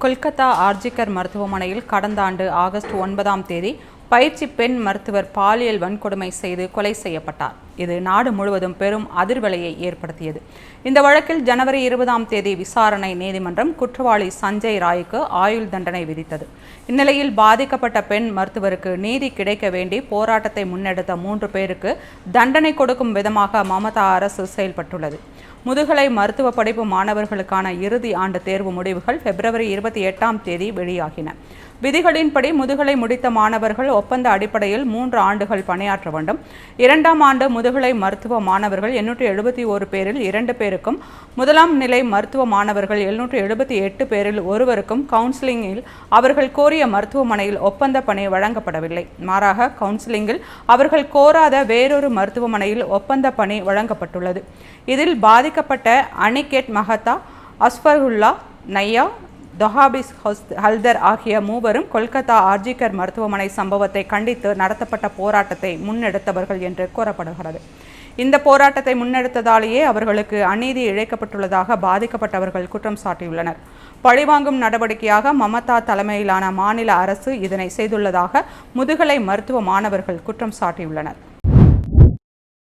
கொல்கத்தா ஆர்ஜிகர் மருத்துவமனையில் கடந்த ஆண்டு ஆகஸ்ட் 9ஆம் தேதி பயிற்சி பெண் மருத்துவர் பாலியல் வன்கொடுமை செய்து கொலை செய்யப்பட்டார். இது நாடு முழுவதும் பெரும் அதிர்வலையை ஏற்படுத்தியது. இந்த வழக்கில் ஜனவரி 20ஆம் தேதி விசாரணை நீதிமன்றம் குற்றவாளி சஞ்சய் ராய்க்கு ஆயுள் தண்டனை விதித்தது. இந்நிலையில் பாதிக்கப்பட்ட பெண் மருத்துவருக்கு நீதி கிடைக்க வேண்டி போராட்டத்தை முன்னெடுத்த 3 பேருக்கு தண்டனை கொடுக்கும் விதமாக மமதா அரசு செயல்பட்டுள்ளது. முதுகலை மருத்துவ படிப்பு மாணவர்களுக்கான இறுதி ஆண்டு தேர்வு முடிவுகள் பிப்ரவரி 28ஆம் தேதி வெளியாகின. விதிகளின்படி முதுகலை முடித்த மாணவர்கள் ஒப்பந்த அடிப்படையில் 3 ஆண்டுகள் பணியாற்ற வேண்டும். 2ஆம் ஆண்டு முதுகலை மருத்துவ மாணவர்கள் 871 பேரில் 2 பேருக்கும், முதலாம் நிலை மருத்துவ மாணவர்கள் 778 பேரில் ஒருவருக்கும் கவுன்சிலிங்கில் அவர்கள் கோரிய மருத்துவமனையில் ஒப்பந்த பணி வழங்கப்படவில்லை. மாறாக கவுன்சிலிங்கில் அவர்கள் கோராத வேறொரு மருத்துவமனையில் ஒப்பந்த பணி வழங்கப்பட்டுள்ளது. இதில் பாதிக்கப்பட்ட அனிகேட் மஹத்தா, அஸ்ஃபருல்லா நையா, தொஹாபிஸ் ஹல்தர் ஆகிய 3வரும் கொல்கத்தா ஆர்ஜிகர் மருத்துவமனை சம்பவத்தை கண்டித்து நடத்தப்பட்ட போராட்டத்தை முன்னெடுத்தவர்கள் என்று கூறப்படுகிறது. இந்த போராட்டத்தை முன்னெடுத்ததாலேயே அவர்களுக்கு அநீதி இழைக்கப்பட்டுள்ளதாக பாதிக்கப்பட்டவர்கள் குற்றம் சாட்டியுள்ளனர். பழிவாங்கும் நடவடிக்கையாக மமதா தலைமையிலான மாநில அரசு இதனை செய்துள்ளதாக முதுகலை மருத்துவ மாணவர்கள் குற்றம் சாட்டியுள்ளனர்.